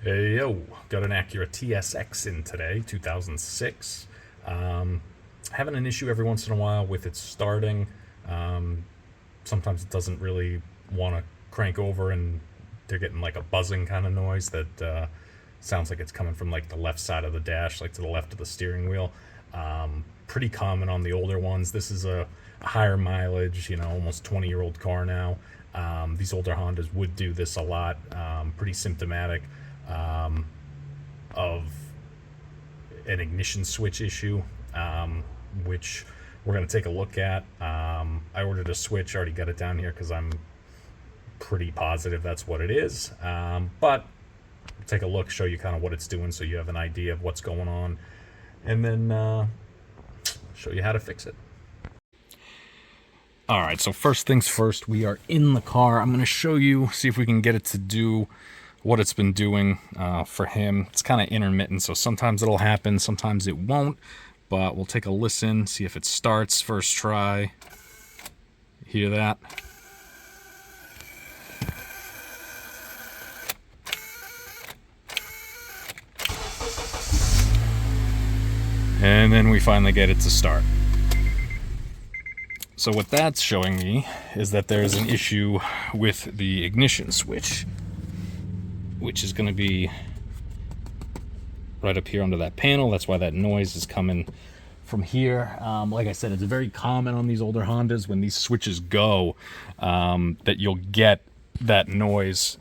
Hey, yo, got an Acura TSX in today, 2006. Having an issue every once in a while with it starting. Um, Sometimes it doesn't really want to crank over, and they're getting like a buzzing kind of noise that sounds like it's coming from like the left side of the dash, like to the left of the steering wheel. Pretty common on the older ones. This is a higher mileage, almost 20-year-old car now. These older Hondas would do this a lot. Pretty symptomatic um, of an ignition switch issue, which we're going to take a look at. I ordered a switch, already got it down here because I'm pretty positive that's what it is. But take a look, show you kind of what it's doing so you have an idea of what's going on, and then show you how to fix it. All right, so first things first, we are in the car. I'm going to show you, see if we can get it to do what it's been doing for him. It's kind of intermittent, so sometimes it'll happen, sometimes it won't, but we'll take a listen, see if it starts first try. Hear that? And then we finally get it to start. So what that's showing me is that there's an issue with the ignition switch, which is going to be right up here under that panel. That's why that noise is coming from here. Like I said, it's very common on these older Hondas when these switches go that you'll get that noise.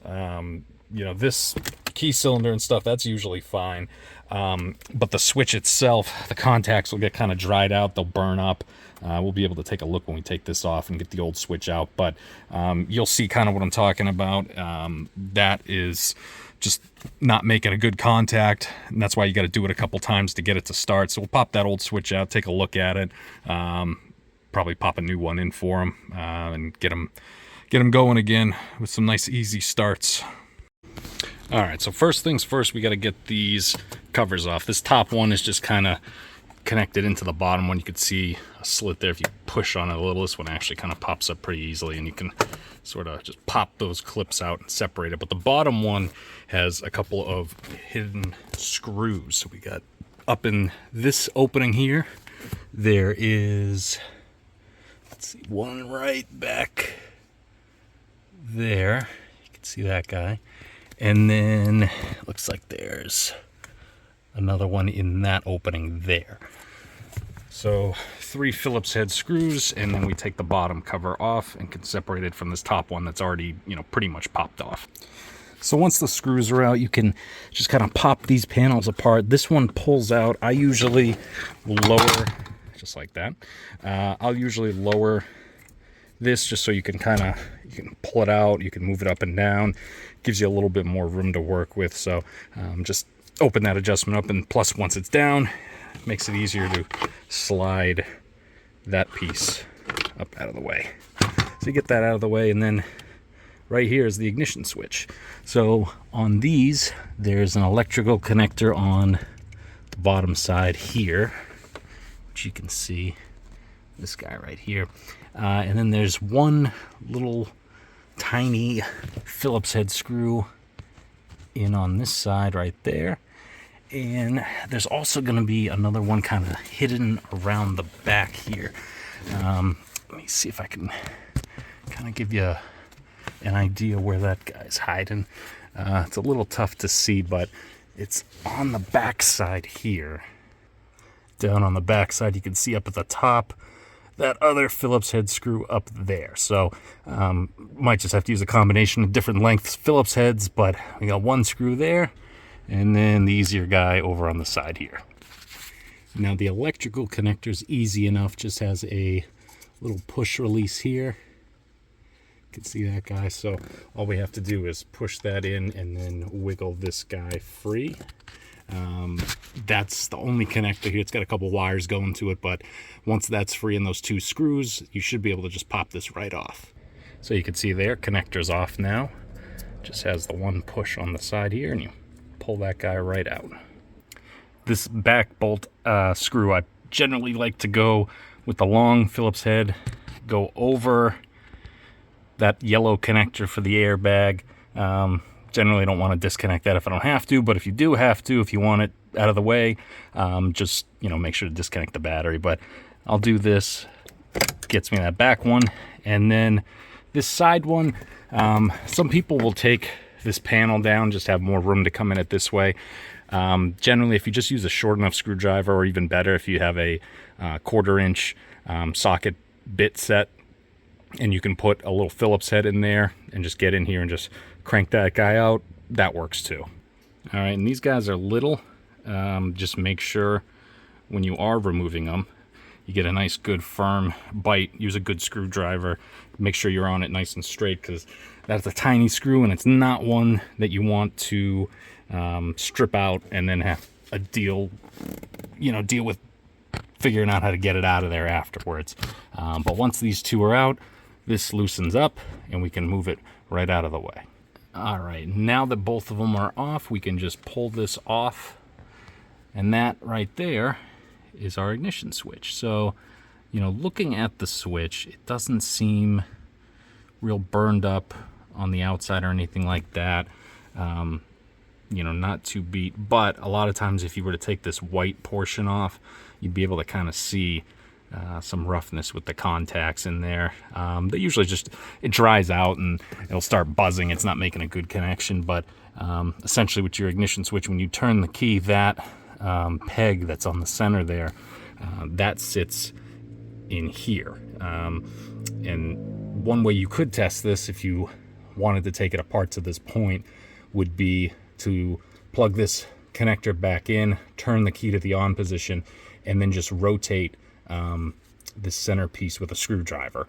This key cylinder and stuff, that's usually fine. But the switch itself, the contacts will get kind of dried out. They'll burn up. We'll be able to take a look when we take this off and get the old switch out. But you'll see kind of what I'm talking about. That is just not making a good contact, and that's why you got to do it a couple times to get it to start. So we'll pop that old switch out, take a look at it, probably pop a new one in for him, and get him going again with some nice easy starts. All right, so first things first, we got to get these covers off. This top one is just kind of connected into the bottom one. You could see a slit there. If you push on it a little, this one actually kind of pops up pretty easily, and you can sort of just pop those clips out and separate it. But the bottom one has a couple of hidden screws. So we got up in this opening here, there is, let's see, one right back there. You can see that guy. And then it looks like there's another one in that opening there. So 3 Phillips head screws, and then we take the bottom cover off and can separate it from this top one that's already, pretty much popped off. So once the screws are out, you can just kind of pop these panels apart. This one pulls out. I usually lower, just like that. I'll usually lower this just so you can pull it out. You can move it up and down. Gives you a little bit more room to work with. So just open that adjustment up, and plus once it's down, it makes it easier to slide that piece up out of the way. So you get that out of the way, and then right here is the ignition switch. So on these, there's an electrical connector on the bottom side here, which you can see, this guy right here. And then there's one little tiny Phillips head screw in on this side right there. And there's also going to be another one kind of hidden around the back here. Let me see if I can kind of give you an idea where that guy's hiding. It's a little tough to see, but it's on the back side here. Down on the back side, you can see up at the top that other Phillips head screw up there. So might just have to use a combination of different lengths Phillips heads, but we got one screw there, and then the easier guy over on the side here. Now the electrical connector is easy enough, just has a little push release here. You can see that guy. So all we have to do is push that in and then wiggle this guy free. That's the only connector here. It's got a couple wires going to it, but once that's free in those 2 screws, you should be able to just pop this right off. So you can see there, connector's off now. Just has the one push on the side here, and you pull that guy right out. This back bolt screw, I generally like to go with the long Phillips head, go over that yellow connector for the airbag, Generally, I don't want to disconnect that if I don't have to, but if you do have to, if you want it out of the way, just, make sure to disconnect the battery. But I'll do this. Gets me that back one. And then this side one, some people will take this panel down, just have more room to come in it this way. Generally, if you just use a short enough screwdriver, or even better, if you have a 1/4 inch socket bit set, and you can put a little Phillips head in there and just get in here and just crank that guy out, that works too. All right, and these guys are little. Just make sure when you are removing them, you get a nice good firm bite. Use a good screwdriver. Make sure you're on it nice and straight, because that's a tiny screw and it's not one that you want to strip out and then have a deal with figuring out how to get it out of there afterwards. But once these two are out, this loosens up and we can move it right out of the way. All right, now that both of them are off, we can just pull this off, and that right there is our ignition switch. So, looking at the switch, it doesn't seem real burned up on the outside or anything like that. Not too beat, but a lot of times if you were to take this white portion off, you'd be able to kind of see some roughness with the contacts in there. They usually it dries out and it'll start buzzing. It's not making a good connection, but essentially with your ignition switch, when you turn the key, that peg that's on the center there, that sits in here. And one way you could test this, if you wanted to take it apart to this point, would be to plug this connector back in, turn the key to the on position, and then just rotate this center piece with a screwdriver,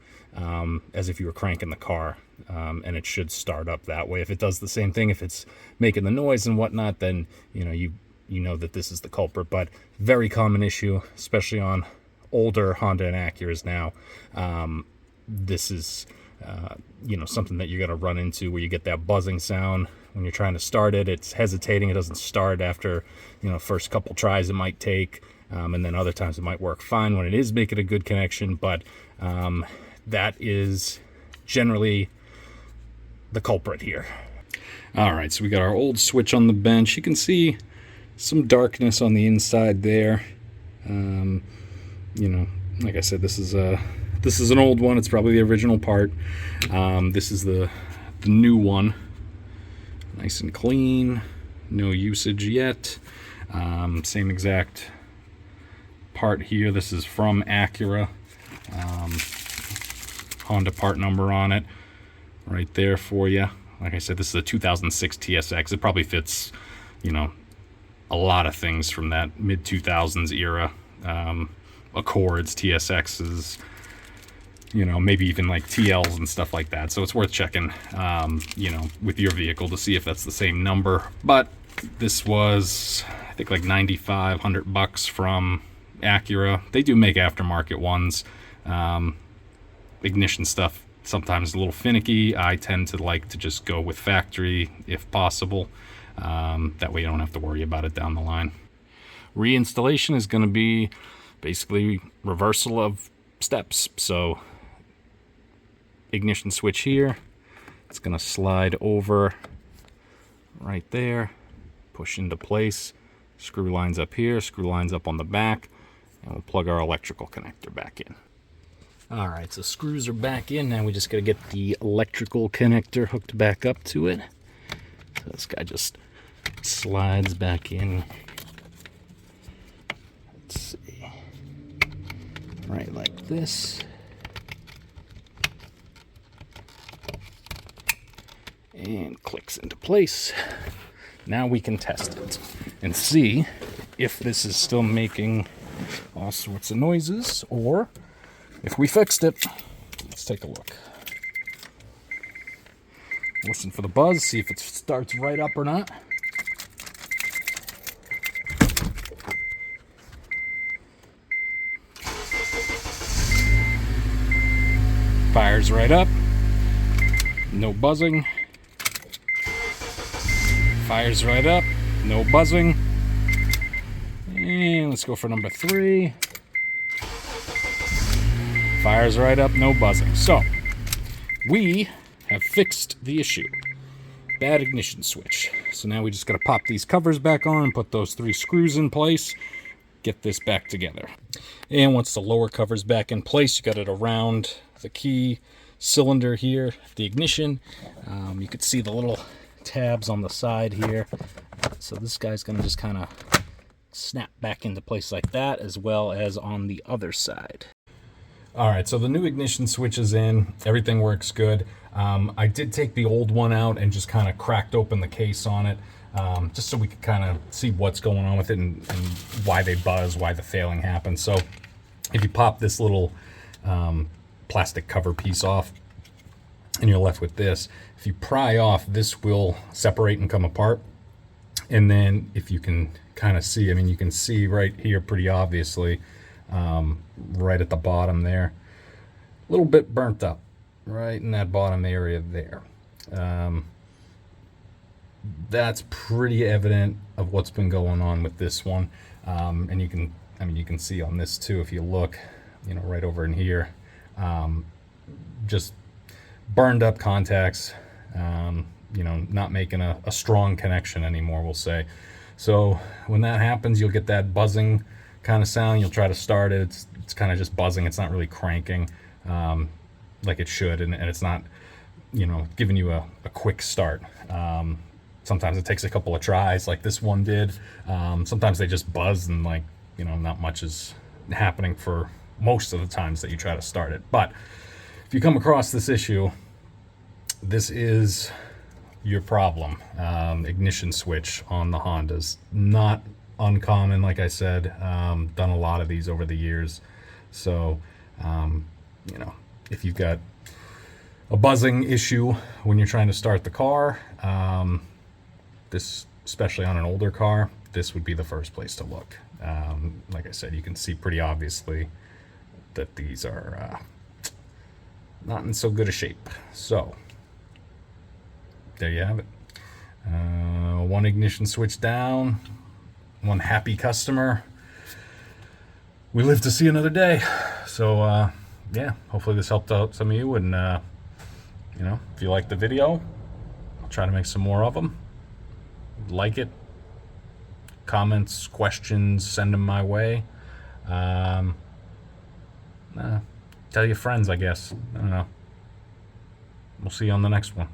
as if you were cranking the car, and it should start up that way. If it does the same thing, if it's making the noise and whatnot, then you know that this is the culprit. But very common issue, especially on older Honda and Acuras now. This is something that you're going to run into, where you get that buzzing sound when you're trying to start it. It's hesitating. It doesn't start after first couple tries it might take. And then other times it might work fine when it is making a good connection, but that is generally the culprit here. All right, so we got our old switch on the bench. You can see some darkness on the inside there. Like I said, this is an old one. It's probably the original part. This is the new one. Nice and clean. No usage yet. Same exact part here. This is from Acura. Honda part number on it right there for you. Like I said, this is a 2006 TSX. It probably fits, a lot of things from that mid-2000s era. Accords, TSXs, maybe even like TLs and stuff like that. So it's worth checking, with your vehicle to see if that's the same number. But this was, I think, like $95-100 from Acura. They do make aftermarket ones. Ignition stuff sometimes a little finicky. I tend to like to just go with factory if possible. That way you don't have to worry about it down the line. Reinstallation is going to be basically reversal of steps. So ignition switch here, it's going to slide over right there, push into place, screw lines up here, screw lines up on the back, and we'll plug our electrical connector back in. All right, so screws are back in. Now we just got to get the electrical connector hooked back up to it. So this guy just slides back in. Let's see. Right like this. And clicks into place. Now we can test it and see if this is still making all sorts of noises, or if we fixed it. Let's take a look. Listen for the buzz, see if it starts right up or not. Fires right up. No buzzing. Fires right up. No buzzing. And let's go for number 3. Fires right up, no buzzing. So, we have fixed the issue. bad ignition switch. So now we just got to pop these covers back on and put those 3 screws in place, get this back together. And once the lower cover's back in place, you got it around the key cylinder here, the ignition. You could see the little tabs on the side here. So this guy's going to just kind of snap back into place like that, as well as on the other side. All right, so the new ignition switch is in. Everything works good. I did take the old one out and just kind of cracked open the case on it, just so we could kind of see what's going on with it and why they buzz, why the failing happens. So if you pop this little plastic cover piece off and you're left with this, if you pry off, this will separate and come apart. And then if you can kind of see, I mean, you can see right here pretty obviously, right at the bottom there, a little bit burnt up right in that bottom area there. That's pretty evident of what's been going on with this one. And you can see on this too, if you look, you know, right over in here, just burned up contacts, you know, not making a strong connection anymore, we'll say. So when that happens, you'll get that buzzing kind of sound. You'll try to start it. It's kind of just buzzing. It's not really cranking like it should, and it's not, you know, giving you a quick start. Sometimes it takes a couple of tries, like this one did. Sometimes they just buzz and, like, you know, not much is happening for most of the times that you try to start it. But if you come across this issue, this is your problem. Ignition switch on the Hondas, not uncommon. Like I said, done a lot of these over the years. So you know, if you've got a buzzing issue when you're trying to start the car, this, especially on an older car, this would be the first place to look. Like I said, you can see pretty obviously that these are not in so good a shape. So there you have it. One ignition switch down, one happy customer. We live to see another day. So yeah, hopefully this helped out some of you. And you know, if you like the video, I'll try to make some more of them. Like it, comments, questions, send them my way. Tell your friends, I guess. I don't know. We'll see you on the next one.